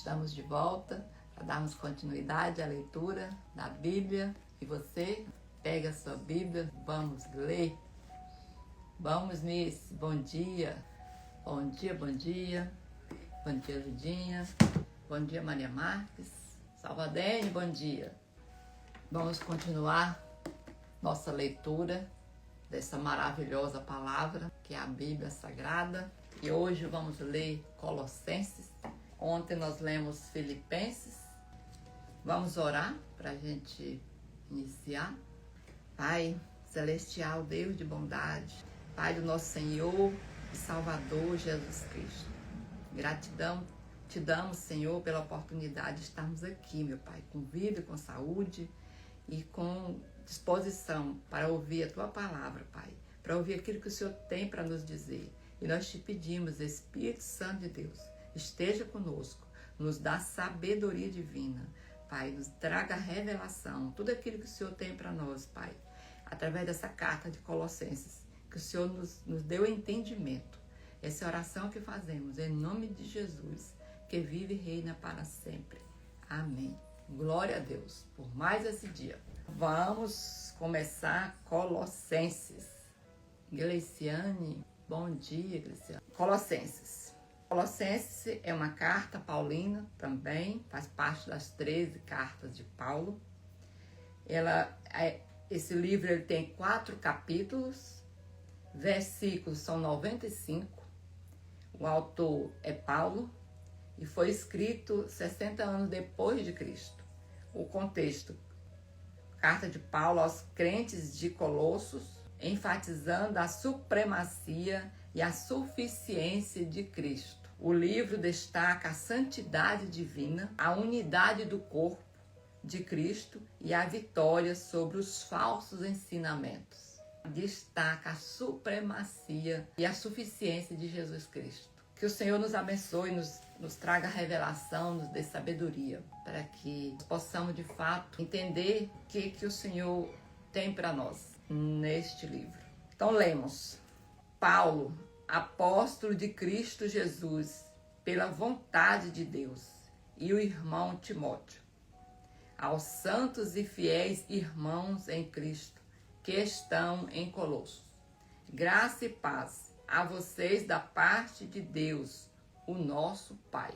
Estamos de volta para darmos continuidade à leitura da Bíblia. E você, pega a sua Bíblia, vamos ler. Vamos nisso. Bom dia. Bom dia, bom dia. Bom dia, Ludinha. Bom dia, Maria Marques. Salvadene, bom dia. Vamos continuar nossa leitura dessa maravilhosa palavra, que é a Bíblia Sagrada. E hoje vamos ler Colossenses. Ontem nós lemos Filipenses. Vamos orar para a gente iniciar. Pai celestial, Deus de bondade, Pai do nosso Senhor e Salvador Jesus Cristo. Gratidão te damos, Senhor, pela oportunidade de estarmos aqui, meu Pai, com vida, com saúde e com disposição para ouvir a Tua palavra, Pai, para ouvir aquilo que o Senhor tem para nos dizer. E nós te pedimos, Espírito Santo de Deus, esteja conosco, nos dá sabedoria divina, Pai, nos traga revelação, tudo aquilo que o Senhor tem para nós, Pai, através dessa carta de Colossenses, que o Senhor nos deu entendimento. Essa oração que fazemos, em nome de Jesus, que vive e reina para sempre. Amém. Glória a Deus por mais esse dia. Vamos começar Colossenses. Gleiciane, bom dia, Gleiciane. Colossenses. Colossenses é uma carta paulina também, faz parte das 13 cartas de Paulo. Esse livro ele tem 4 capítulos, versículos são 95. O autor é Paulo e foi escrito 60 anos depois de Cristo. O contexto: carta de Paulo aos crentes de Colossos, enfatizando a supremacia e a suficiência de Cristo. O livro destaca a santidade divina, a unidade do corpo de Cristo e a vitória sobre os falsos ensinamentos. Destaca a supremacia e a suficiência de Jesus Cristo. Que o Senhor nos abençoe, nos traga revelação, nos dê sabedoria, para que possamos de fato entender o que o Senhor tem para nós neste livro. Então lemos: Paulo, apóstolo de Cristo Jesus, pela vontade de Deus, e o irmão Timóteo, aos santos e fiéis irmãos em Cristo, que estão em Colossos. Graça e paz a vocês da parte de Deus, o nosso Pai.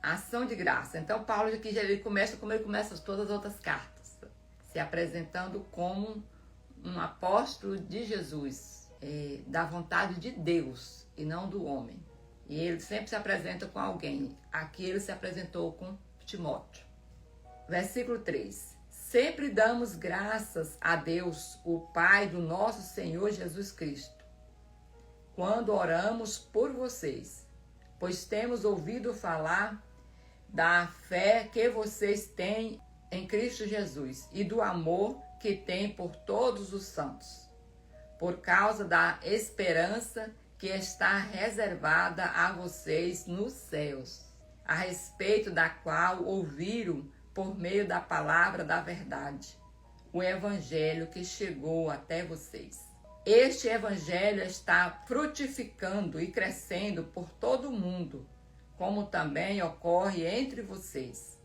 Ação de graça. Então Paulo aqui ele começa como ele começa todas as outras cartas, se apresentando como um apóstolo de Jesus, da vontade de Deus e não do homem. E ele sempre se apresenta com alguém. Aqui ele se apresentou com Timóteo. Versículo 3. Sempre damos graças a Deus, o Pai do nosso Senhor Jesus Cristo, quando oramos por vocês, pois temos ouvido falar da fé que vocês têm em Cristo Jesus e do amor que têm por todos os santos, por causa da esperança que está reservada a vocês nos céus, a respeito da qual ouviram por meio da palavra da verdade, o evangelho que chegou até vocês. Este evangelho está frutificando e crescendo por todo o mundo, como também ocorre entre vocês,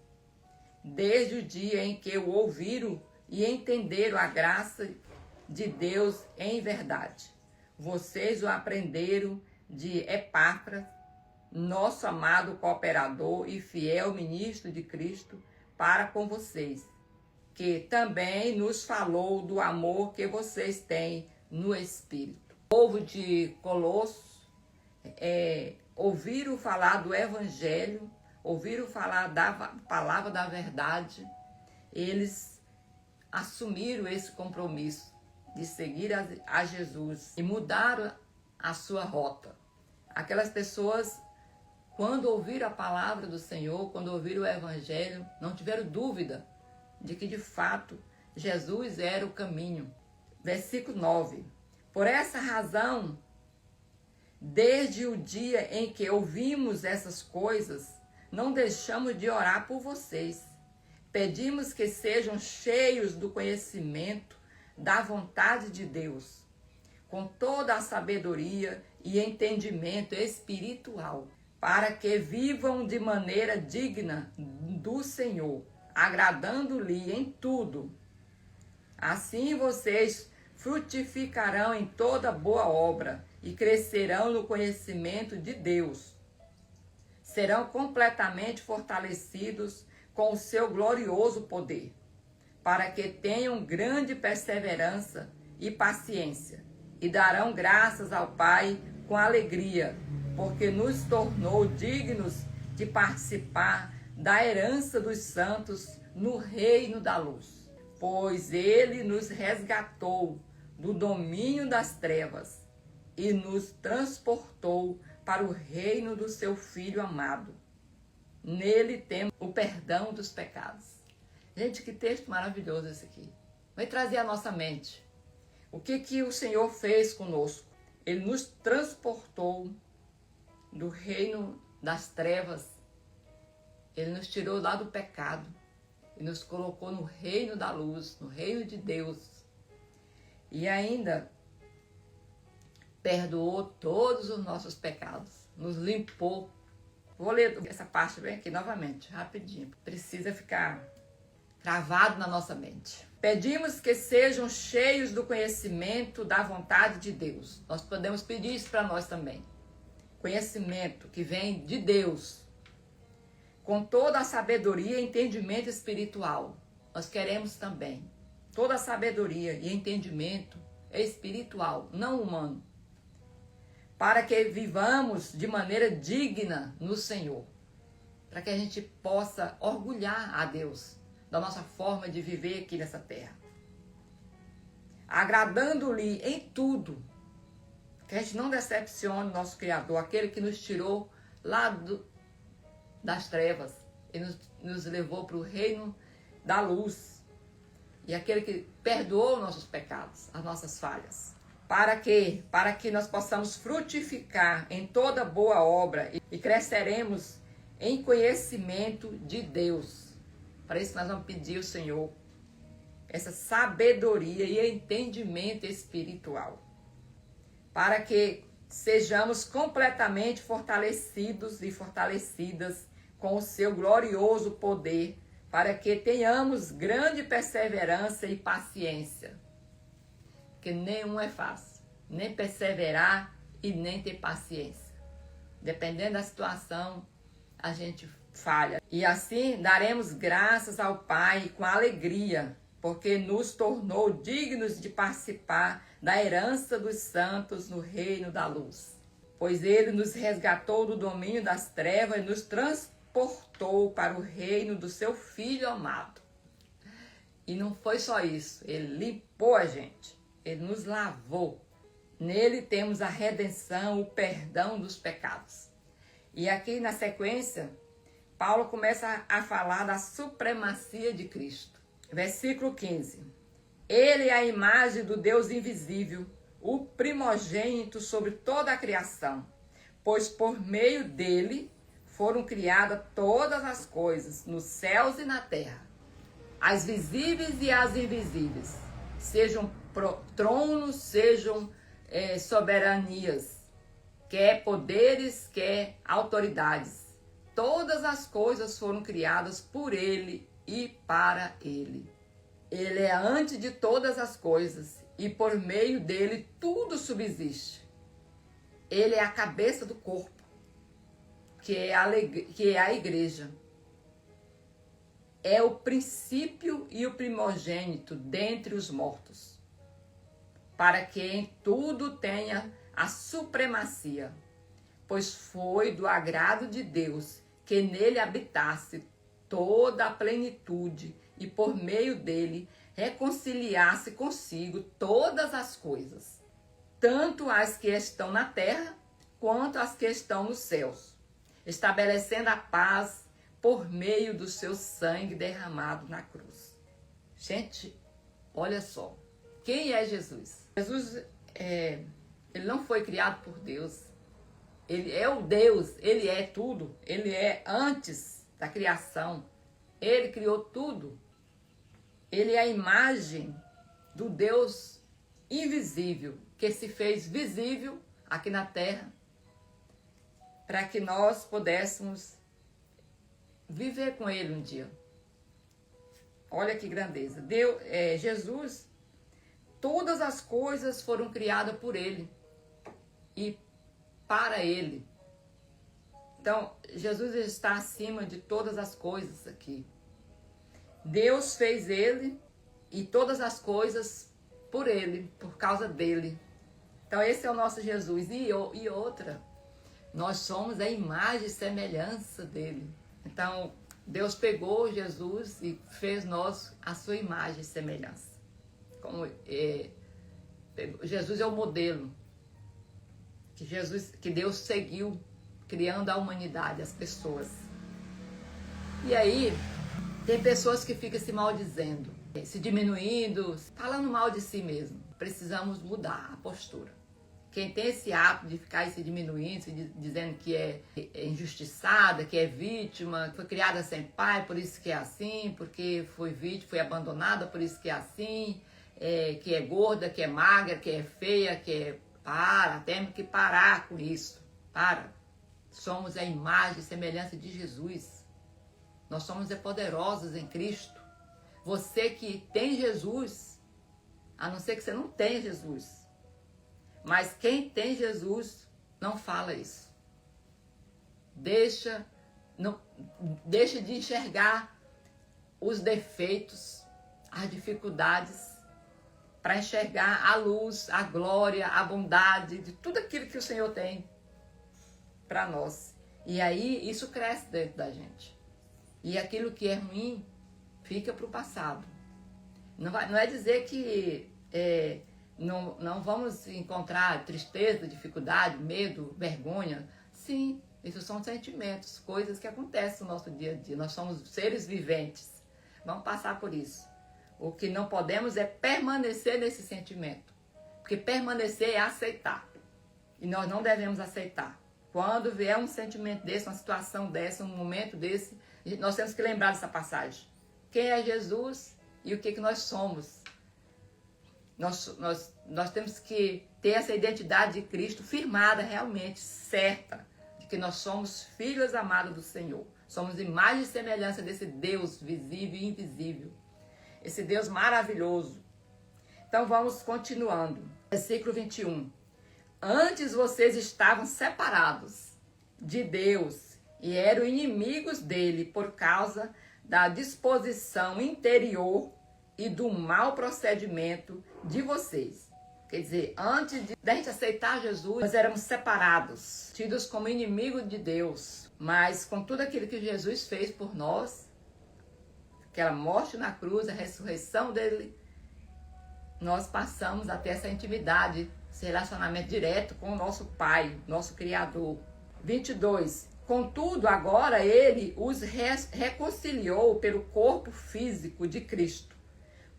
desde o dia em que o ouviram e entenderam a graça de Deus em verdade. Vocês o aprenderam de Epáfras, nosso amado cooperador e fiel ministro de Cristo, para com vocês, que também nos falou do amor que vocês têm no Espírito. O povo de Colossos ouviram falar do Evangelho, ouviram falar da palavra da verdade. Eles assumiram esse compromisso de seguir a Jesus e mudaram a sua rota. Aquelas pessoas, quando ouviram a palavra do Senhor, quando ouviram o Evangelho, não tiveram dúvida de que de fato Jesus era o caminho. Versículo 9. Por essa razão, desde o dia em que ouvimos essas coisas, não deixamos de orar por vocês. Pedimos que sejam cheios do conhecimento da vontade de Deus, com toda a sabedoria e entendimento espiritual, para que vivam de maneira digna do Senhor, agradando-lhe em tudo. Assim vocês frutificarão em toda boa obra e crescerão no conhecimento de Deus. Serão completamente fortalecidos com o seu glorioso poder, para que tenham grande perseverança e paciência, e darão graças ao Pai com alegria, porque nos tornou dignos de participar da herança dos santos no reino da luz. Pois ele nos resgatou do domínio das trevas e nos transportou para o reino do seu Filho amado. Nele temos o perdão dos pecados. Gente, que texto maravilhoso esse aqui. Vai trazer à nossa mente o que o Senhor fez conosco. Ele nos transportou do reino das trevas. Ele nos tirou lá do pecado e nos colocou no reino da luz, no reino de Deus. E ainda perdoou todos os nossos pecados, nos limpou. Vou ler essa parte bem aqui novamente, rapidinho. Precisa ficar travado na nossa mente. Pedimos que sejam cheios do conhecimento da vontade de Deus. Nós podemos pedir isso para nós também. Conhecimento que vem de Deus. Com toda a sabedoria e entendimento espiritual. Nós queremos também. Toda a sabedoria e entendimento espiritual, não humano. Para que vivamos de maneira digna no Senhor. Para que a gente possa orgulhar a Deus da nossa forma de viver aqui nessa terra. Agradando-lhe em tudo. Que a gente não decepcione o nosso Criador, aquele que nos tirou lá das trevas e nos levou para o reino da luz. E aquele que perdoou nossos pecados, as nossas falhas. Para que nós possamos frutificar em toda boa obra e cresceremos em conhecimento de Deus. Para isso nós vamos pedir ao Senhor essa sabedoria e entendimento espiritual. Para que sejamos completamente fortalecidos e fortalecidas com o seu glorioso poder, para que tenhamos grande perseverança e paciência. Porque nenhum é fácil, nem perseverar e nem ter paciência. Dependendo da situação, a gente falha. E assim daremos graças ao Pai com alegria, porque nos tornou dignos de participar da herança dos santos no reino da luz. Pois ele nos resgatou do domínio das trevas e nos transportou para o reino do seu Filho amado. E não foi só isso, ele limpou a gente, ele nos lavou. Nele temos a redenção, o perdão dos pecados. E aqui na sequência, Paulo começa a falar da supremacia de Cristo. Versículo 15. Ele é a imagem do Deus invisível, o primogênito sobre toda a criação, pois por meio dele foram criadas todas as coisas, nos céus e na terra, as visíveis e as invisíveis, sejam tronos, sejam soberanias, quer poderes, quer autoridades. Todas as coisas foram criadas por ele e para ele. Ele é antes de todas as coisas e por meio dele tudo subsiste. Ele é a cabeça do corpo, que é a igreja. É o princípio e o primogênito dentre os mortos, para que em tudo tenha a supremacia, pois foi do agrado de Deus que nele habitasse toda a plenitude e por meio dele reconciliasse consigo todas as coisas, tanto as que estão na terra quanto as que estão nos céus, estabelecendo a paz por meio do seu sangue derramado na cruz. Gente, olha só, quem é Jesus? Jesus, ele não foi criado por Deus, ele é o Deus, ele é tudo, ele é antes da criação, ele criou tudo. Ele é a imagem do Deus invisível, que se fez visível aqui na terra. para que nós pudéssemos viver com Ele um dia. Olha que grandeza. Jesus, todas as coisas foram criadas por Ele e para Ele. Então, Jesus está acima de todas as coisas aqui. Deus fez Ele e todas as coisas por Ele, por causa dEle. Então, esse é o nosso Jesus. E outra, nós somos a imagem e semelhança dEle. Então, Deus pegou Jesus e fez nós a sua imagem e semelhança. Jesus é o modelo que Deus seguiu, criando a humanidade, as pessoas. E aí, tem pessoas que ficam se maldizendo, se diminuindo, falando mal de si mesmo. Precisamos mudar a postura. Quem tem esse hábito de ficar se diminuindo, dizendo que é injustiçada, que é vítima, foi criada sem pai, por isso que é assim, porque foi vítima, foi abandonada, por isso que é assim, que é gorda, que é magra, que é feia, que é... Temos que parar com isso. Somos a imagem e semelhança de Jesus. Nós somos poderosos em Cristo. Você que tem Jesus, a não ser que você não tenha Jesus, mas quem tem Jesus não fala isso. Deixa de enxergar os defeitos, as dificuldades, para enxergar a luz, a glória, a bondade de tudo aquilo que o Senhor tem para nós. E aí isso cresce dentro da gente. E aquilo que é ruim fica para o passado. Não é dizer que não vamos encontrar tristeza, dificuldade, medo, vergonha. Sim, isso são sentimentos, coisas que acontecem no nosso dia a dia. Nós somos seres viventes. Vamos passar por isso. O que não podemos é permanecer nesse sentimento. Porque permanecer é aceitar. E nós não devemos aceitar. Quando vier um sentimento desse, uma situação dessa, um momento desse, nós temos que lembrar dessa passagem. Quem é Jesus e o que nós somos? Nós temos que ter essa identidade de Cristo firmada realmente, certa, de que nós somos filhos amados do Senhor. Somos imagem e semelhança desse Deus visível e invisível. Esse Deus maravilhoso. Então vamos continuando. Versículo 21. Antes vocês estavam separados de Deus e eram inimigos dele por causa da disposição interior e do mau procedimento de vocês. Quer dizer, antes da gente aceitar Jesus, nós éramos separados, tidos como inimigos de Deus. Mas com tudo aquilo que Jesus fez por nós, aquela morte na cruz, a ressurreição dele, nós passamos a ter essa intimidade, esse relacionamento direto com o nosso Pai, nosso Criador. 22. Contudo, agora ele os reconciliou pelo corpo físico de Cristo,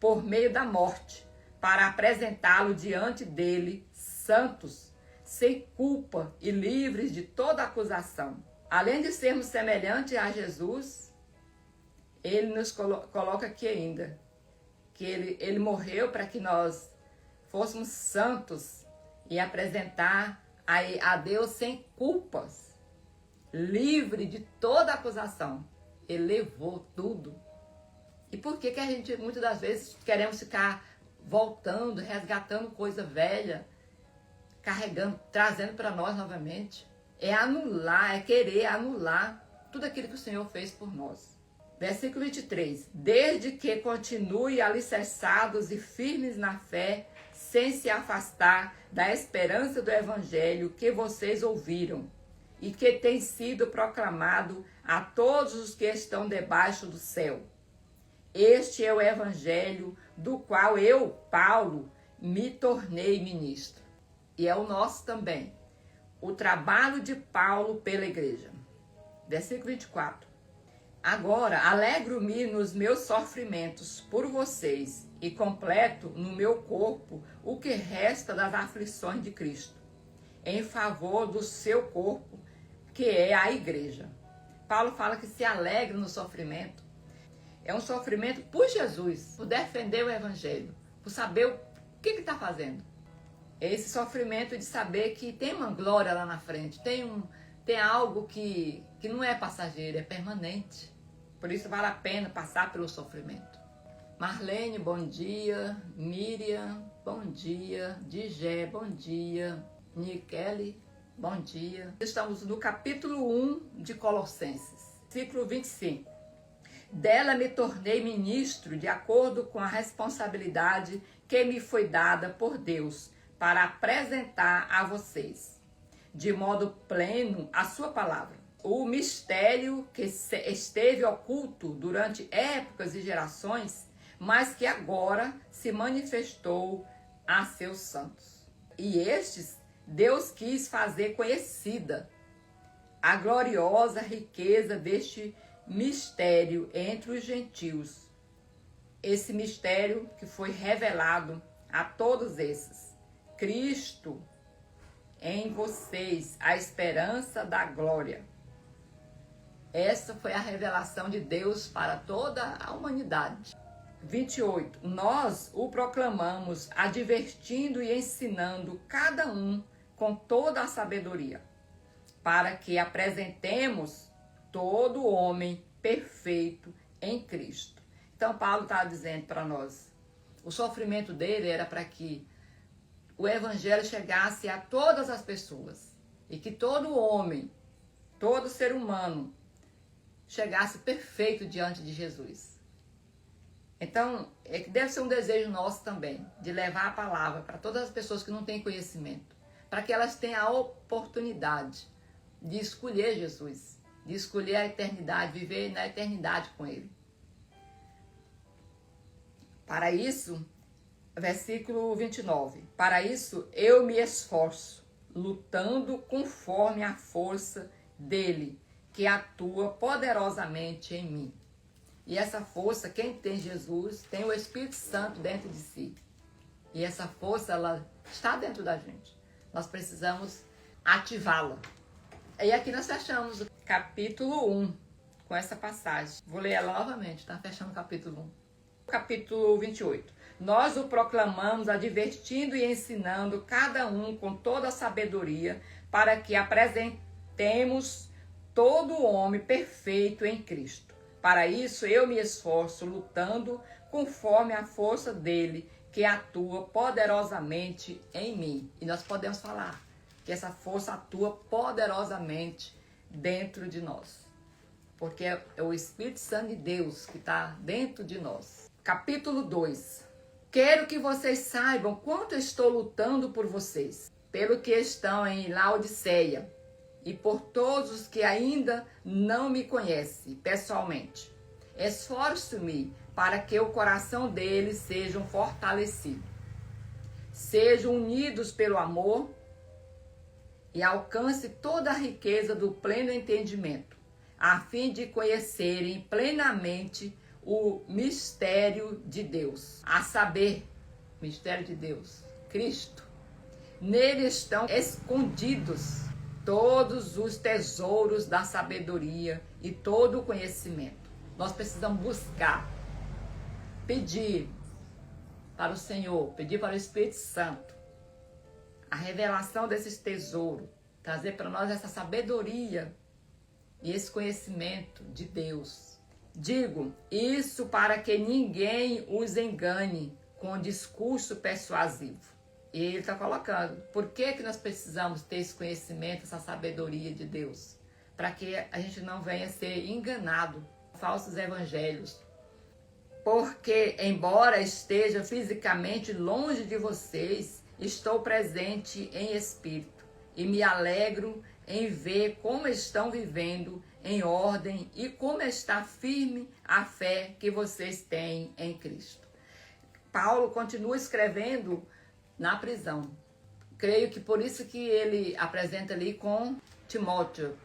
por meio da morte, para apresentá-lo diante dele, santos, sem culpa e livres de toda acusação. Além de sermos semelhantes a Jesus, ele nos coloca aqui ainda, que ele morreu para que nós fôssemos santos e apresentar a Deus sem culpas, livre de toda acusação. Ele levou tudo. E por que a gente, muitas das vezes, queremos ficar voltando, resgatando coisa velha, carregando, trazendo para nós novamente? É anular, é querer anular tudo aquilo que o Senhor fez por nós. Versículo 23. Desde que continue alicerçados e firmes na fé, sem se afastar da esperança do evangelho que vocês ouviram e que tem sido proclamado a todos os que estão debaixo do céu. Este é o evangelho do qual eu, Paulo, me tornei ministro. E é o nosso também. O trabalho de Paulo pela igreja. Versículo 24. Agora, alegro-me nos meus sofrimentos por vocês e completo no meu corpo o que resta das aflições de Cristo, em favor do seu corpo, que é a igreja. Paulo fala que se alegra no sofrimento. É um sofrimento por Jesus, por defender o evangelho, por saber o que ele está fazendo. Esse sofrimento de saber que tem uma glória lá na frente, tem tem algo que não é passageiro, é permanente. Por isso vale a pena passar pelo sofrimento. Marlene, bom dia. Miriam, bom dia. Digé, bom dia. Nikele, bom dia. Estamos no capítulo 1 de Colossenses, versículo 25. Dela me tornei ministro de acordo com a responsabilidade que me foi dada por Deus para apresentar a vocês, de modo pleno, a sua palavra. O mistério que esteve oculto durante épocas e gerações, mas que agora se manifestou a seus santos. E estes Deus quis fazer conhecida a gloriosa riqueza deste mistério entre os gentios. Esse mistério que foi revelado a todos esses. Cristo em vocês, a esperança da glória. Essa foi a revelação de Deus para toda a humanidade. 28. Nós o proclamamos, advertindo e ensinando cada um com toda a sabedoria, para que apresentemos todo homem perfeito em Cristo. Então Paulo está dizendo para nós, o sofrimento dele era para que o evangelho chegasse a todas as pessoas e que todo homem, todo ser humano chegasse perfeito diante de Jesus. Então, deve ser um desejo nosso também, de levar a palavra para todas as pessoas que não têm conhecimento, para que elas tenham a oportunidade de escolher Jesus, de escolher a eternidade, viver na eternidade com Ele. Para isso, versículo 29, para isso eu me esforço, lutando conforme a força dele, que atua poderosamente em mim. E essa força, quem tem Jesus, tem o Espírito Santo dentro de si. E essa força, ela está dentro da gente. Nós precisamos ativá-la. E aqui nós fechamos o capítulo 1 com essa passagem. Vou ler ela novamente, tá? Fechando o capítulo 1. Capítulo 28. Nós o proclamamos, advertindo e ensinando cada um com toda a sabedoria, para que apresentemos todo o homem perfeito em Cristo. Para isso eu me esforço, lutando conforme a força dele, que atua poderosamente em mim. E nós podemos falar que essa força atua poderosamente dentro de nós. Porque é o Espírito Santo de Deus que está dentro de nós. Capítulo 2. Quero que vocês saibam quanto estou lutando por vocês, pelo que estão em Laodiceia, e por todos os que ainda não me conhecem pessoalmente. Esforço-me para que o coração deles seja fortalecido. Sejam unidos pelo amor e alcance toda a riqueza do pleno entendimento, a fim de conhecerem plenamente o mistério de Deus, a saber, mistério de Deus, Cristo. Nele estão escondidos todos os tesouros da sabedoria e todo o conhecimento. Nós precisamos buscar, pedir para o Senhor, pedir para o Espírito Santo a revelação desses tesouros, trazer para nós essa sabedoria e esse conhecimento de Deus. Digo isso para que ninguém os engane com discurso persuasivo. E ele está colocando, por que nós precisamos ter esse conhecimento, essa sabedoria de Deus? Para que a gente não venha ser enganado por falsos evangelhos. Porque, embora esteja fisicamente longe de vocês, estou presente em espírito e me alegro em ver como estão vivendo em ordem e como está firme a fé que vocês têm em Cristo. Paulo continua escrevendo na prisão. Creio que por isso que ele apresenta ali com Timóteo.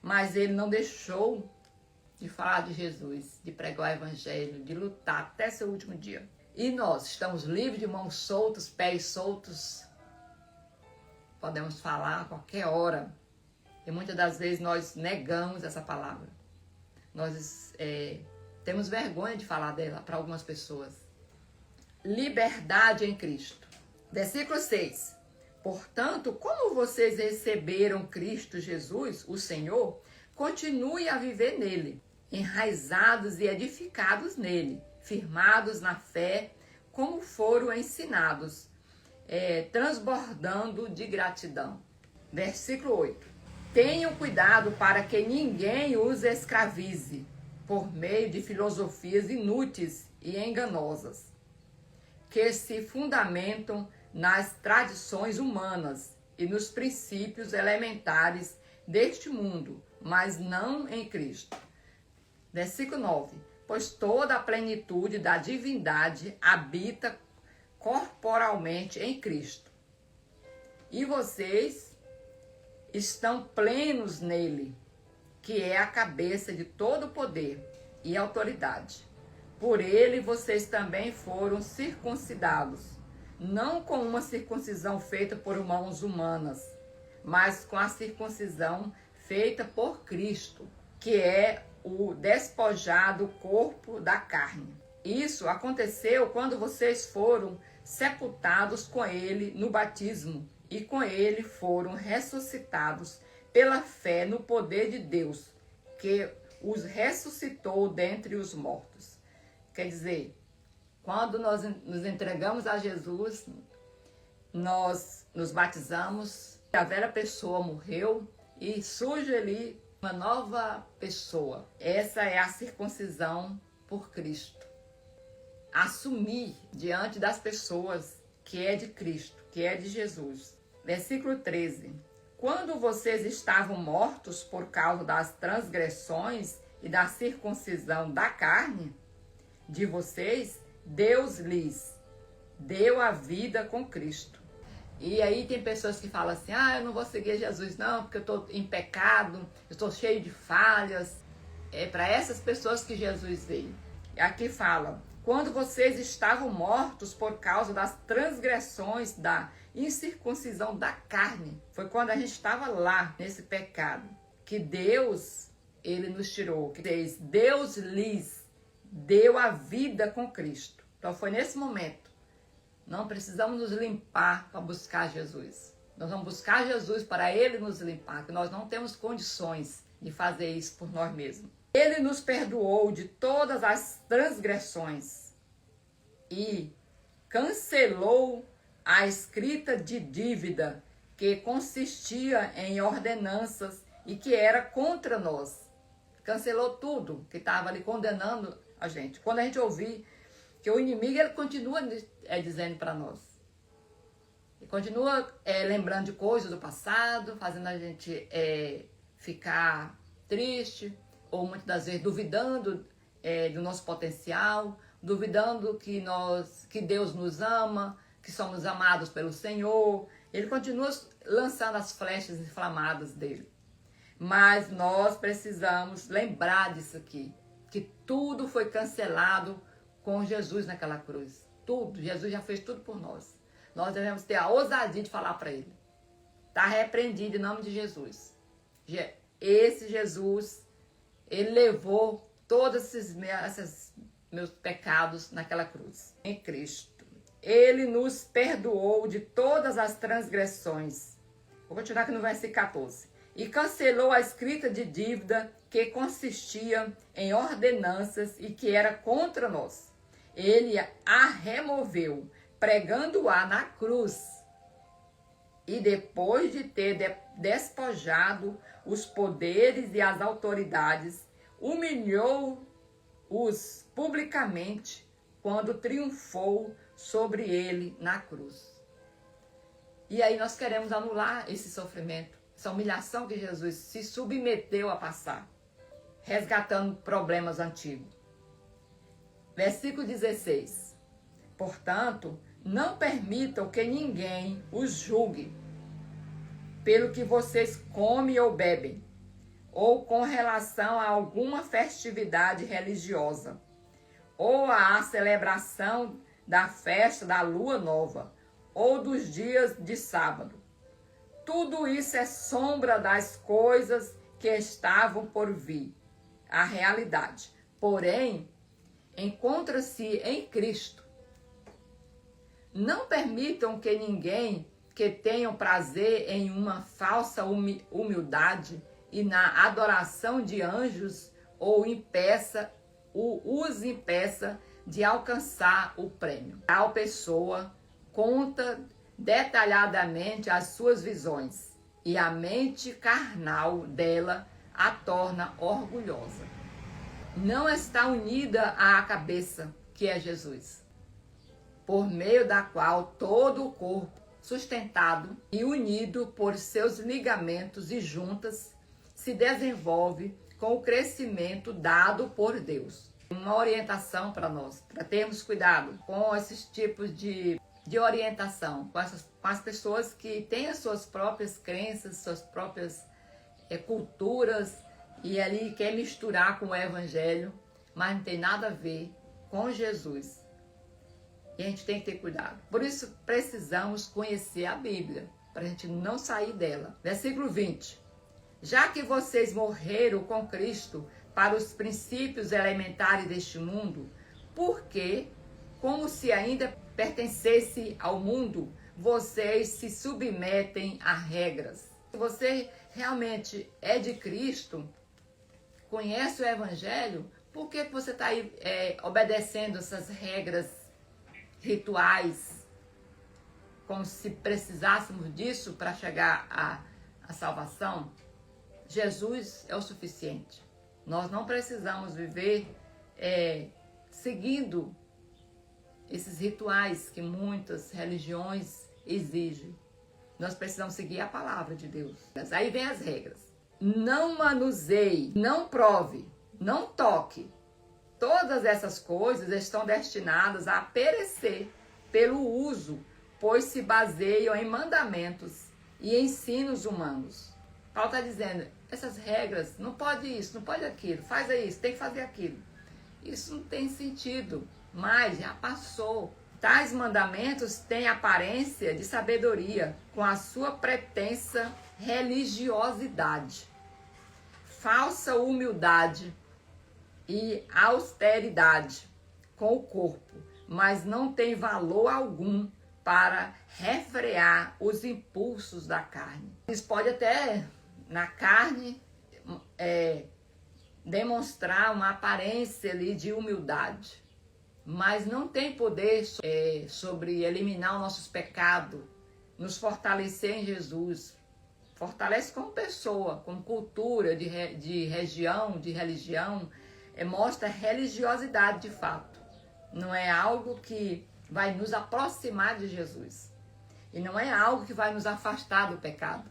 Mas ele não deixou de falar de Jesus, de pregar o evangelho, de lutar até seu último dia. E nós estamos livres de mãos soltas, pés soltos. Podemos falar a qualquer hora. E muitas das vezes nós negamos essa palavra. Nós temos vergonha de falar dela para algumas pessoas. Liberdade em Cristo. Versículo 6. Portanto, como vocês receberam Cristo Jesus, o Senhor, continue a viver nele, enraizados e edificados nele, firmados na fé, como foram ensinados, transbordando de gratidão. Versículo 8. Tenham cuidado para que ninguém os escravize por meio de filosofias inúteis e enganosas, que se fundamentam nas tradições humanas e nos princípios elementares deste mundo, mas não em Cristo. Versículo 9. Pois toda a plenitude da divindade habita corporalmente em Cristo. E vocês estão plenos nele, que é a cabeça de todo poder e autoridade. Por ele vocês também foram circuncidados, não com uma circuncisão feita por mãos humanas, mas com a circuncisão feita por Cristo, que é o despojado corpo da carne. Isso aconteceu quando vocês foram sepultados com ele no batismo e com ele foram ressuscitados pela fé no poder de Deus, que os ressuscitou dentre os mortos. Quer dizer, quando nós nos entregamos a Jesus, nós nos batizamos, a velha pessoa morreu e surge ali uma nova pessoa. Essa é a circuncisão por Cristo. Assumir diante das pessoas que é de Cristo, que é de Jesus. Versículo 13. Quando vocês estavam mortos por causa das transgressões e da circuncisão da carne de vocês, Deus lhes deu a vida com Cristo. E aí tem pessoas que falam assim, eu não vou seguir Jesus não, porque eu estou em pecado, eu estou cheio de falhas. É para essas pessoas que Jesus veio. E aqui fala, quando vocês estavam mortos por causa das transgressões da incircuncisão da carne, foi quando a gente estava lá, nesse pecado, que Deus, ele nos tirou, que Deus lhes deu a vida com Cristo. Então foi nesse momento. Não precisamos nos limpar para buscar Jesus. Nós vamos buscar Jesus para ele nos limpar, que nós não temos condições de fazer isso por nós mesmos. Ele nos perdoou de todas as transgressões e cancelou a escrita de dívida que consistia em ordenanças e que era contra nós. Cancelou tudo que estava ali condenando a gente. Quando a gente ouvir que o inimigo, ele continua dizendo para nós. Ele continua lembrando de coisas do passado, fazendo a gente ficar triste, ou muitas das vezes duvidando do nosso potencial, duvidando que Deus nos ama, que somos amados pelo Senhor. Ele continua lançando as flechas inflamadas dele. Mas nós precisamos lembrar disso aqui, que tudo foi cancelado com Jesus naquela cruz. Tudo. Jesus já fez tudo por nós. Nós devemos ter a ousadia de falar para ele. Está repreendido em nome de Jesus. Esse Jesus, ele levou todos esses meus pecados naquela cruz. Em Cristo. Ele nos perdoou de todas as transgressões. Vou continuar aqui no versículo 14. E cancelou a escrita de dívida que consistia em ordenanças e que era contra nós. Ele a removeu, pregando-a na cruz. E depois de ter despojado os poderes e as autoridades, humilhou-os publicamente quando triunfou sobre ele na cruz. E aí nós queremos anular esse sofrimento, essa humilhação que Jesus se submeteu a passar, resgatando problemas antigos. Versículo 16. Portanto, não permitam que ninguém os julgue pelo que vocês comem ou bebem, ou com relação a alguma festividade religiosa, ou à celebração da festa da lua nova, ou dos dias de sábado. Tudo isso é sombra das coisas que estavam por vir, a realidade. Porém, encontra-se em Cristo. Não permitam que ninguém que tenham prazer em uma falsa humildade e na adoração de anjos ou os impeça de alcançar o prêmio. Tal pessoa conta detalhadamente as suas visões e a mente carnal dela a torna orgulhosa. Não está unida à cabeça, que é Jesus, por meio da qual todo o corpo, sustentado e unido por seus ligamentos e juntas, se desenvolve com o crescimento dado por Deus. Uma orientação para nós, para termos cuidado com esses tipos de orientação, com as pessoas que têm as suas próprias crenças, suas próprias culturas, e ali quer misturar com o evangelho, mas não tem nada a ver com Jesus. E a gente tem que ter cuidado. Por isso precisamos conhecer a Bíblia, para a gente não sair dela. Versículo 20. Já que vocês morreram com Cristo para os princípios elementares deste mundo, porque, como se ainda pertencesse ao mundo, vocês se submetem a regras. Se você realmente é de Cristo, conhece o Evangelho, por que você está aí obedecendo essas regras rituais, como se precisássemos disso para chegar à salvação? Jesus é o suficiente. Nós não precisamos viver seguindo esses rituais que muitas religiões exigem. Nós precisamos seguir a palavra de Deus. Aí vem as regras. Não manuseie, não prove, não toque. Todas essas coisas estão destinadas a perecer pelo uso, pois se baseiam em mandamentos e ensinos humanos. Paulo está dizendo, essas regras, não pode isso, não pode aquilo, faz isso, tem que fazer aquilo. Isso não tem sentido, mas já passou. Tais mandamentos têm aparência de sabedoria, com a sua pretensa religiosidade, falsa humildade e austeridade com o corpo, mas não tem valor algum para refrear os impulsos da carne. Isso pode até, na carne, demonstrar uma aparência ali de humildade, mas não tem poder sobre eliminar os nossos pecados, nos fortalecer em Jesus. Fortalece como pessoa, como cultura de região, de religião, mostra religiosidade de fato. Não é algo que vai nos aproximar de Jesus. E não é algo que vai nos afastar do pecado.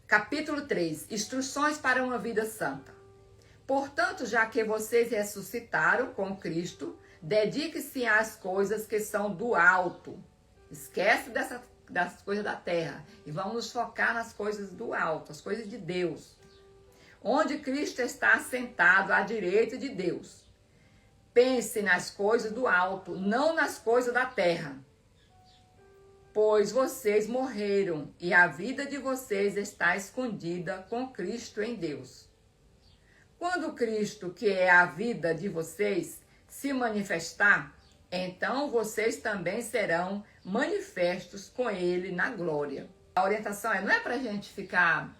Capítulo 3. Instruções para uma vida santa. Portanto, já que vocês ressuscitaram com Cristo, dedique-se às coisas que são do alto. Esquece das coisas da terra e vamos nos focar nas coisas do alto, as coisas de Deus. Onde Cristo está assentado à direita de Deus. Pense nas coisas do alto, não nas coisas da terra. Pois vocês morreram e a vida de vocês está escondida com Cristo em Deus. Quando Cristo, que é a vida de vocês, se manifestar, então vocês também serão manifestos com Ele na glória. A orientação não é para a gente ficar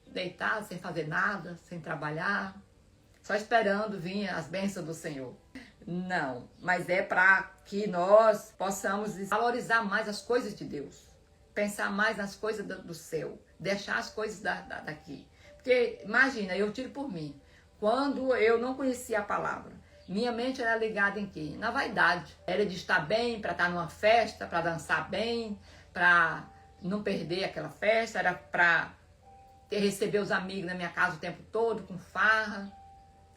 deitado, sem fazer nada, sem trabalhar, só esperando vir as bênçãos do Senhor. Não, mas é para que nós possamos valorizar mais as coisas de Deus, pensar mais nas coisas do céu, deixar as coisas daqui. Porque, imagina, eu tiro por mim, quando eu não conhecia a palavra, minha mente era ligada em quê? Na vaidade. Era de estar bem, para estar numa festa, para dançar bem, para não perder aquela festa, era para receber os amigos na minha casa o tempo todo, com farra,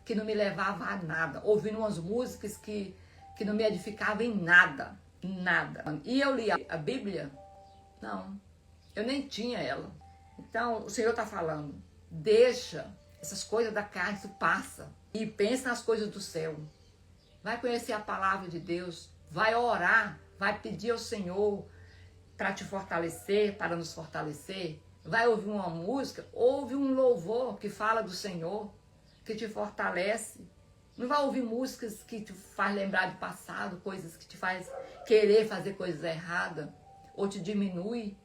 que não me levava a nada. Ouvindo umas músicas que não me edificavam em nada, nada. E eu li a Bíblia? Não, eu nem tinha ela. Então, o Senhor está falando, deixa essas coisas da carne, isso passa. E pensa nas coisas do céu. Vai conhecer a palavra de Deus, vai orar, vai pedir ao Senhor para te fortalecer, para nos fortalecer. Vai ouvir uma música, ouve um louvor que fala do Senhor, que te fortalece. Não vai ouvir músicas que te faz lembrar do passado, coisas que te faz querer fazer coisas erradas. ou te diminui.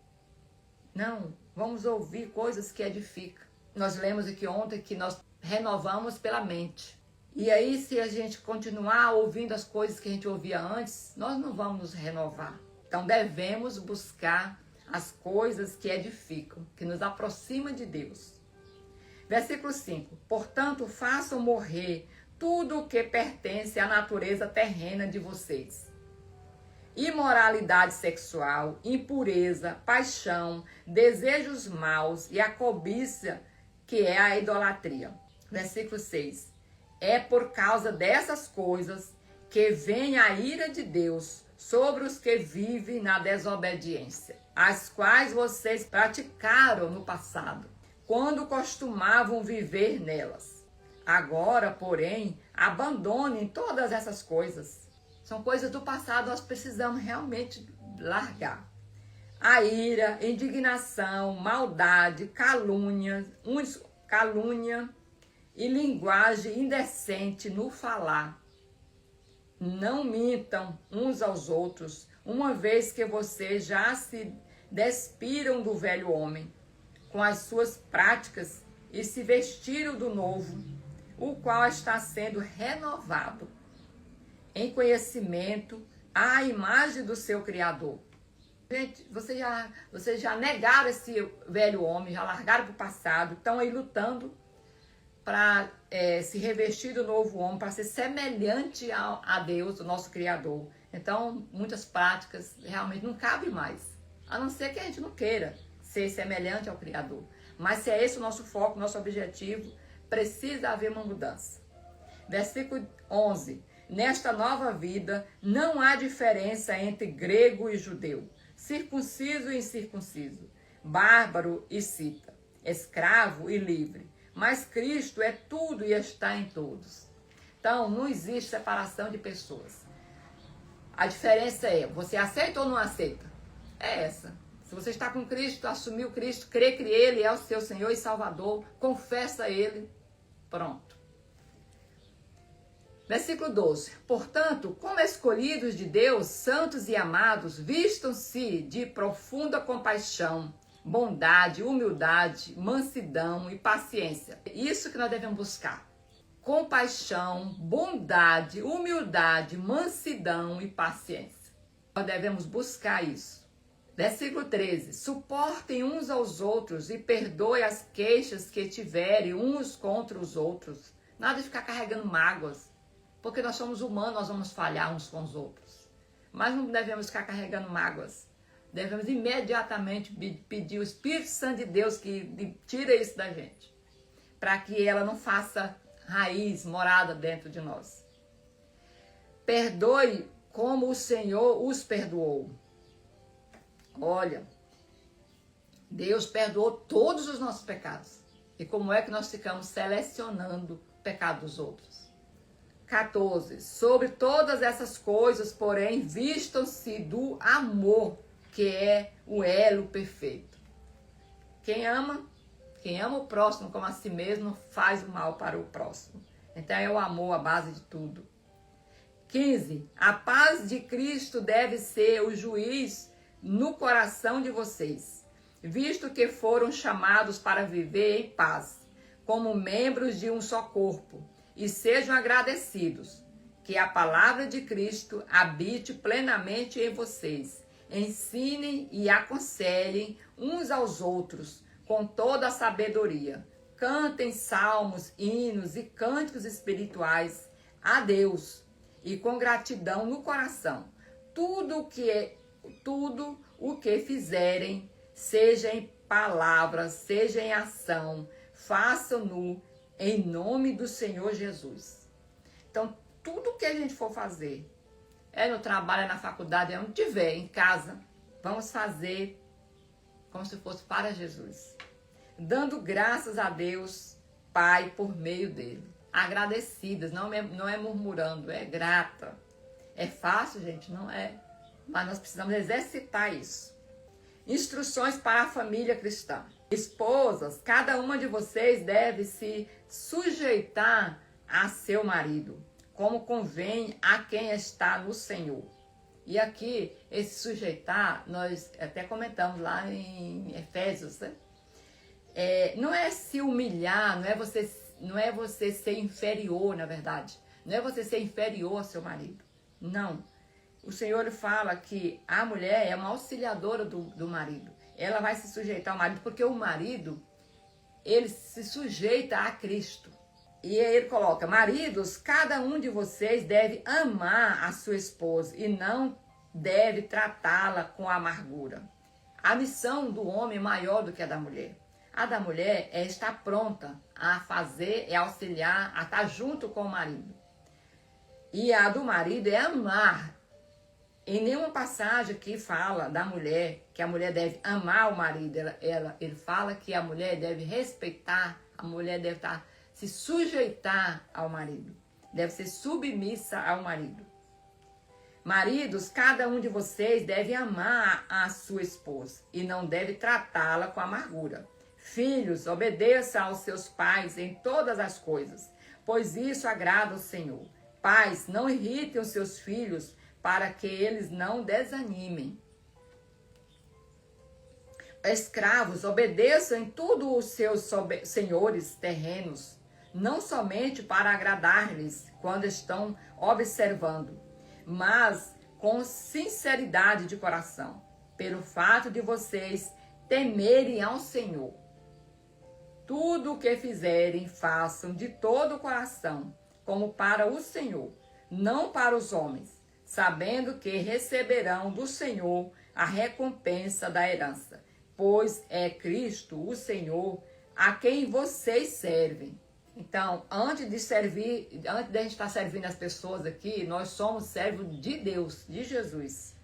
Não, vamos ouvir coisas que edificam. Nós lemos aqui ontem que nós renovamos pela mente. E aí, se a gente continuar ouvindo as coisas que a gente ouvia antes, nós não vamos nos renovar. Então, devemos buscar as coisas que edificam, que nos aproximam de Deus. Versículo 5. Portanto, façam morrer tudo o que pertence à natureza terrena de vocês. Imoralidade sexual, impureza, paixão, desejos maus e a cobiça, que é a idolatria. Versículo 6. É por causa dessas coisas que vem a ira de Deus sobre os que vivem na desobediência, as quais vocês praticaram no passado, quando costumavam viver nelas. Agora, porém, abandonem todas essas coisas. São coisas do passado, nós precisamos realmente largar. A ira, indignação, maldade, calúnia e linguagem indecente no falar. Não mintam uns aos outros, uma vez que vocês já se despiram do velho homem, com as suas práticas, e se vestiram do novo, o qual está sendo renovado em conhecimento à imagem do seu Criador. Gente, vocês já negaram esse velho homem, já largaram para o passado, estão aí lutando para se revestir do novo homem, para ser semelhante a Deus, o nosso Criador. Então, muitas práticas realmente não cabem mais, a não ser que a gente não queira ser semelhante ao Criador. Mas se é esse o nosso foco, nosso objetivo, precisa haver uma mudança. Versículo 11. Nesta nova vida, não há diferença entre grego e judeu, circunciso e incircunciso, bárbaro e cita, escravo e livre. Mas Cristo é tudo e está em todos. Então, não existe separação de pessoas. A diferença é, você aceita ou não aceita? É essa. Se você está com Cristo, assumiu Cristo, crê que Ele é o seu Senhor e Salvador, confessa Ele, pronto. Versículo 12. Portanto, como escolhidos de Deus, santos e amados, vistam-se de profunda compaixão, bondade, humildade, mansidão e paciência. Isso que nós devemos buscar. Compaixão, bondade, humildade, mansidão e paciência. Nós devemos buscar isso. Versículo 13. Suportem uns aos outros e perdoem as queixas que tiverem uns contra os outros. Nada de ficar carregando mágoas. Porque nós somos humanos, nós vamos falhar uns com os outros. Mas não devemos ficar carregando mágoas. Devemos imediatamente pedir o Espírito Santo de Deus que tire isso da gente. Para que ela não faça raiz, morada dentro de nós. Perdoe como o Senhor os perdoou. Olha, Deus perdoou todos os nossos pecados. E como é que nós ficamos selecionando o pecado dos outros? 14. Sobre todas essas coisas, porém, vistam-se do amor, que é o elo perfeito. Quem ama o próximo como a si mesmo, faz o mal para o próximo. Então é o amor a base de tudo. 15. A paz de Cristo deve ser o juiz no coração de vocês, visto que foram chamados para viver em paz, como membros de um só corpo. E sejam agradecidos, que a palavra de Cristo habite plenamente em vocês. Ensinem e aconselhem uns aos outros com toda a sabedoria. Cantem salmos, hinos e cânticos espirituais a Deus e com gratidão no coração. Tudo o que fizerem, seja em palavra, seja em ação, façam-no em nome do Senhor Jesus. Então, tudo que a gente for fazer, é no trabalho, é na faculdade, é onde tiver, em casa, vamos fazer como se fosse para Jesus. Dando graças a Deus, Pai, por meio dele. Agradecidas, não é murmurando, é grata. É fácil, gente? Não é. Mas nós precisamos exercitar isso. Instruções para a família cristã. Esposas, cada uma de vocês deve se sujeitar a seu marido, como convém a quem está no Senhor. E aqui, esse sujeitar, nós até comentamos lá em Efésios, né? Não é se humilhar, não é você ser inferior, na verdade. Não é você ser inferior ao seu marido. Não. O Senhor fala que a mulher é uma auxiliadora do marido. Ela vai se sujeitar ao marido, porque o marido, ele se sujeita a Cristo. E aí ele coloca: maridos, cada um de vocês deve amar a sua esposa e não deve tratá-la com amargura. A missão do homem é maior do que a da mulher. A da mulher é estar pronta a fazer, é auxiliar, a estar junto com o marido. E a do marido é amar. Em nenhuma passagem que fala da mulher, que a mulher deve amar o marido, ele fala que a mulher deve respeitar, a mulher deve se sujeitar ao marido, deve ser submissa ao marido. Maridos, cada um de vocês deve amar a sua esposa e não deve tratá-la com amargura. Filhos, obedeçam aos seus pais em todas as coisas, pois isso agrada ao Senhor. Pais, não irritem os seus filhos, para que eles não desanimem. Escravos, obedeçam em tudo os seus senhores terrenos, não somente para agradar-lhes quando estão observando, mas com sinceridade de coração, pelo fato de vocês temerem ao Senhor. Tudo o que fizerem, façam de todo o coração, como para o Senhor, não para os homens, sabendo que receberão do Senhor a recompensa da herança, pois é Cristo, o Senhor, a quem vocês servem. Então, antes de a gente estar servindo as pessoas aqui, nós somos servos de Deus, de Jesus.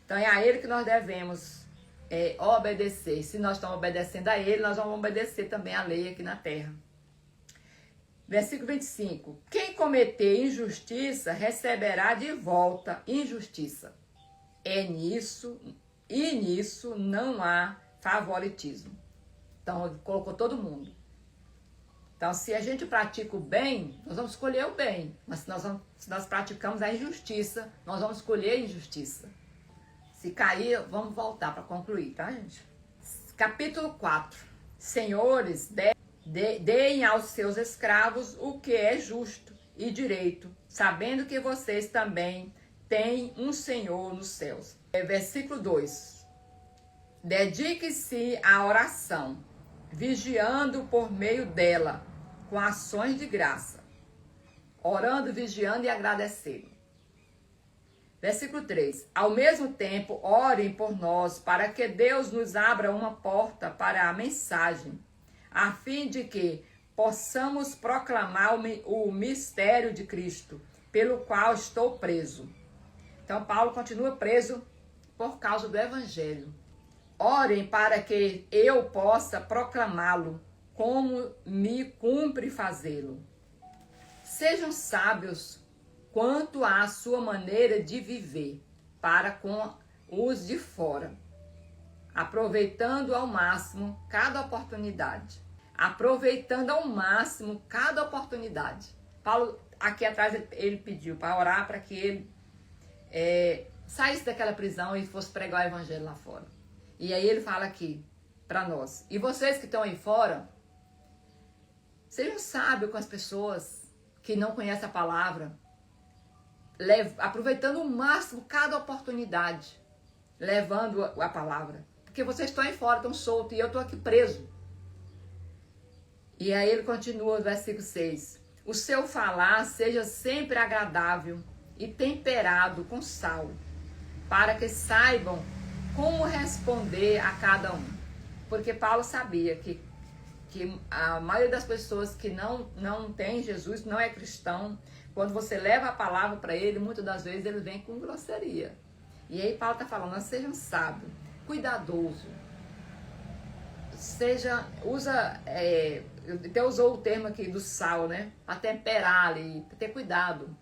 Então, é a Ele que nós devemos obedecer. Se nós estamos obedecendo a Ele, nós vamos obedecer também a lei aqui na terra. Versículo 25. Quem cometer injustiça receberá de volta injustiça. Nisso não há favoritismo. Então, ele colocou todo mundo. Então, se a gente pratica o bem, nós vamos escolher o bem. Mas se nós praticamos a injustiça, nós vamos escolher a injustiça. Se cair, vamos voltar para concluir, tá, gente? Capítulo 4. Senhores, deem aos seus escravos o que é justo e direito, sabendo que vocês também têm um Senhor nos céus. Versículo 2. Dedique-se à oração, vigiando por meio dela, com ações de graça. Orando, vigiando e agradecendo. Versículo 3. Ao mesmo tempo, orem por nós, para que Deus nos abra uma porta para a mensagem, a fim de que possamos proclamar o mistério de Cristo, pelo qual estou preso. Então, Paulo continua preso por causa do Evangelho. Orem para que eu possa proclamá-lo, como me cumpre fazê-lo. Sejam sábios quanto à sua maneira de viver para com os de fora, aproveitando ao máximo cada oportunidade. Aproveitando ao máximo cada oportunidade. Paulo, aqui atrás, ele pediu para orar para que ele saísse daquela prisão e fosse pregar o evangelho lá fora. E aí ele fala aqui para nós: e vocês que estão aí fora, sejam sábios com as pessoas que não conhecem a palavra, aproveitando ao máximo cada oportunidade, levando a palavra. Porque vocês estão aí fora, estão soltos, e eu estou aqui preso. E aí ele continua no versículo 6. O seu falar seja sempre agradável e temperado com sal, para que saibam como responder a cada um. Porque Paulo sabia que a maioria das pessoas que não tem Jesus, não é cristão, quando você leva a palavra para ele, muitas das vezes ele vem com grosseria. E aí Paulo está falando: sejam sábios, cuidadoso. Até usou o termo aqui do sal, né? Para temperar ali, para ter cuidado.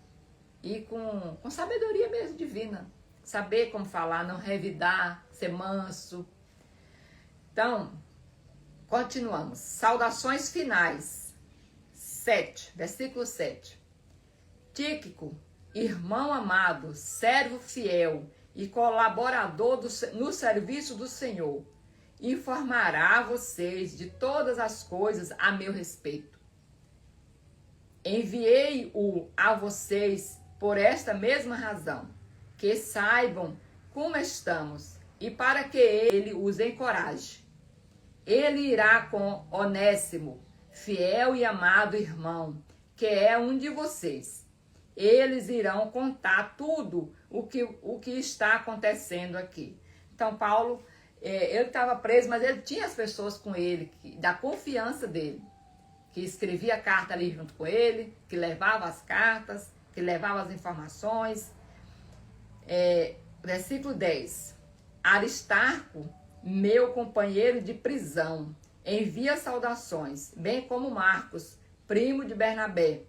E com sabedoria mesmo divina. Saber como falar, não revidar, ser manso. Então, continuamos. Saudações finais. 7, versículo 7. Tíquico, irmão amado, servo fiel e colaborador no serviço do Senhor, informará vocês de todas as coisas a meu respeito. Enviei-o a vocês por esta mesma razão, que saibam como estamos e para que ele os encoraje. Ele irá com Onésimo, fiel e amado irmão, que é um de vocês. Eles irão contar tudo o que está acontecendo aqui. Então, Paulo, ele estava preso, mas ele tinha as pessoas com ele, da confiança dele, que escrevia a carta ali junto com ele, que levava as cartas, que levava as informações. Versículo 10. Aristarco, meu companheiro de prisão, envia saudações, bem como Marcos, primo de Bernabé.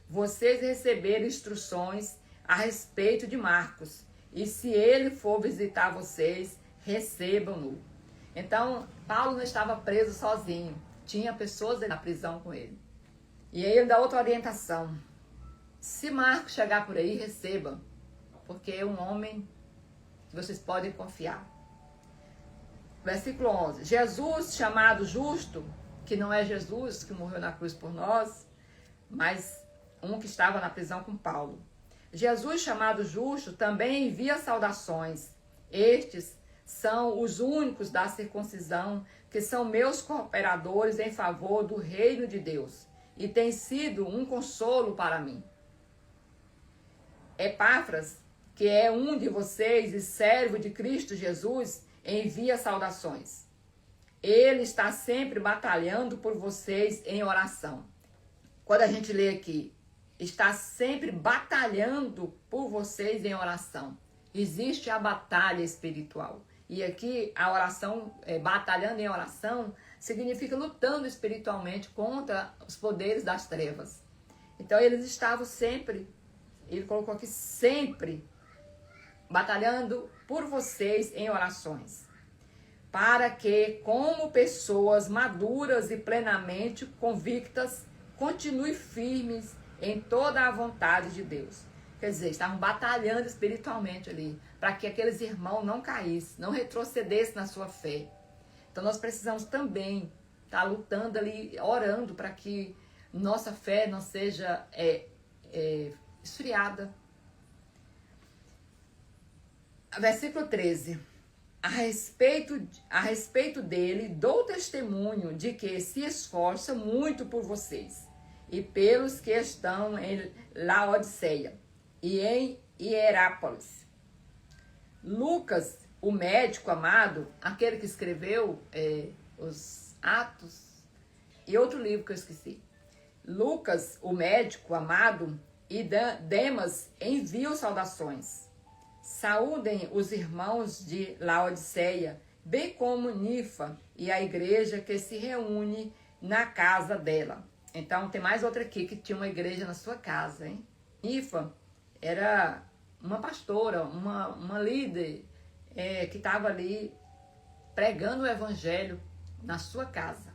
Vocês receberam instruções a respeito de Marcos, e se ele for visitar vocês, recebam-no. Então, Paulo não estava preso sozinho, tinha pessoas na prisão com ele. E aí ele dá outra orientação. Se Marcos chegar por aí, receba, porque é um homem que vocês podem confiar. Versículo 11. Jesus, chamado justo, que não é Jesus que morreu na cruz por nós, mas um que estava na prisão com Paulo. Jesus, chamado justo, também envia saudações. Estes são os únicos da circuncisão que são meus cooperadores em favor do reino de Deus e tem sido um consolo para mim. Epáfras, que é um de vocês e servo de Cristo Jesus, envia saudações. Ele está sempre batalhando por vocês em oração. Quando a gente lê aqui, está sempre batalhando por vocês em oração. Existe a batalha espiritual. E aqui a oração, batalhando em oração, significa lutando espiritualmente contra os poderes das trevas. Então eles estavam sempre, ele colocou aqui, sempre batalhando por vocês em orações, para que, como pessoas maduras e plenamente convictas, continuem firmes em toda a vontade de Deus. Quer dizer, estavam batalhando espiritualmente ali, para que aqueles irmãos não caíssem, não retrocedessem na sua fé. Então nós precisamos também estar lutando ali, orando para que nossa fé não seja esfriada. Versículo 13. A respeito dele, dou testemunho de que se esforça muito por vocês e pelos que estão em Laodiceia e em Hierápolis. Lucas, o médico amado, aquele que escreveu os Atos e outro livro que eu esqueci. Lucas, o médico amado, e Demas enviam saudações. Saúdem os irmãos de Laodiceia, bem como Nifa e a igreja que se reúne na casa dela. Então tem mais outra aqui que tinha uma igreja na sua casa, hein? Nifa era uma pastora, uma líder que estava ali pregando o evangelho na sua casa.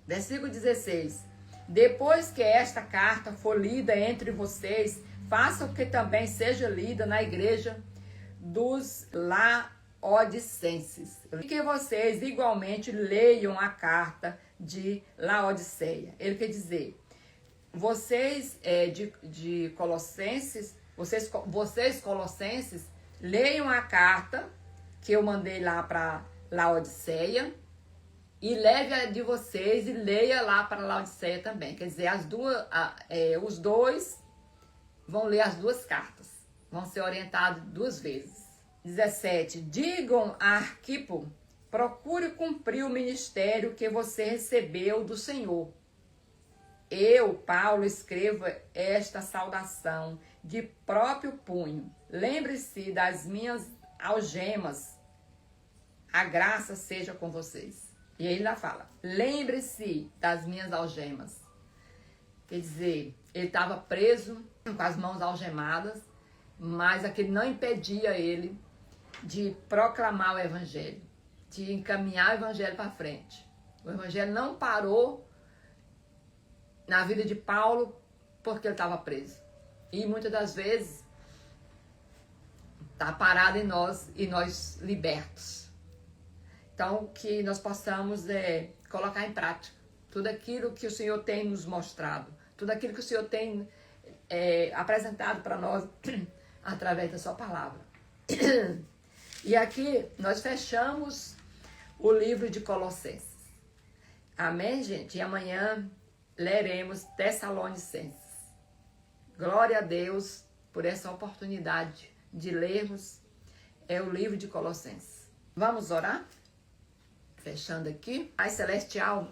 Versículo 16. Depois que esta carta for lida entre vocês, façam que também seja lida na igreja dos Laodicenses. E que vocês igualmente leiam a carta de Laodiceia. Ele quer dizer, vocês de Colossenses, vocês colossenses, leiam a carta que eu mandei lá para Laodiceia e leve a de vocês e leia lá para Laodiceia também. Quer dizer, os dois vão ler as duas cartas. Vão ser orientados duas vezes. 17. Digam a Arquipo, procure cumprir o ministério que você recebeu do Senhor. Eu, Paulo, escrevo esta saudação de próprio punho. Lembre-se das minhas algemas. A graça seja com vocês. E aí ele ainda fala, lembre-se das minhas algemas. Quer dizer, ele estava preso com as mãos algemadas, mas aquilo não impedia ele de proclamar o evangelho, de encaminhar o evangelho para frente. O evangelho não parou na vida de Paulo porque ele estava preso. E muitas das vezes está parado em nós e nós libertos. Então, que nós possamos colocar em prática tudo aquilo que o Senhor tem nos mostrado, tudo aquilo que o Senhor tem apresentado para nós através da sua palavra. E aqui nós fechamos o livro de Colossenses. Amém, gente? E amanhã leremos Tessalonicenses. Glória a Deus por essa oportunidade de lermos o livro de Colossenses. Vamos orar? Fechando aqui. Pai Celestial,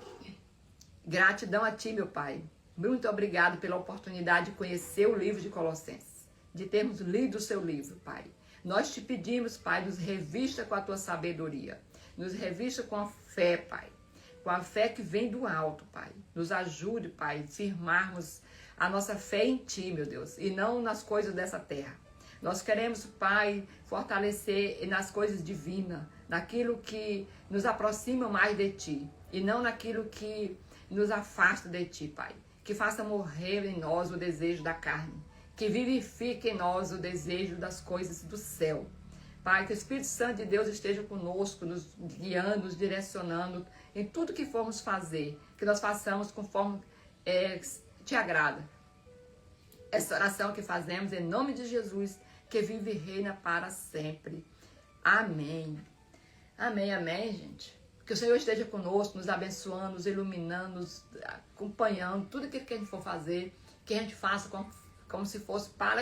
gratidão a Ti, meu Pai. Muito obrigado pela oportunidade de conhecer o livro de Colossenses, de termos lido o seu livro, Pai. Nós te pedimos, Pai, nos revista com a Tua sabedoria, nos revista com a fé, Pai, com a fé que vem do alto, Pai. Nos ajude, Pai, a firmarmos a nossa fé em Ti, meu Deus, e não nas coisas dessa terra. Nós queremos, Pai, fortalecer nas coisas divinas, naquilo que nos aproxima mais de Ti, e não naquilo que nos afasta de Ti, Pai. Que faça morrer em nós o desejo da carne, que vivifique em nós o desejo das coisas do céu. Pai, que o Espírito Santo de Deus esteja conosco, nos guiando, nos direcionando em tudo que formos fazer, que nós façamos conforme Te agrada. Essa oração que fazemos em nome de Jesus, que vive e reina para sempre. Amém. Amém, amém, gente. Que o Senhor esteja conosco, nos abençoando, nos iluminando, nos acompanhando, tudo aquilo que a gente for fazer, que a gente faça como se fosse para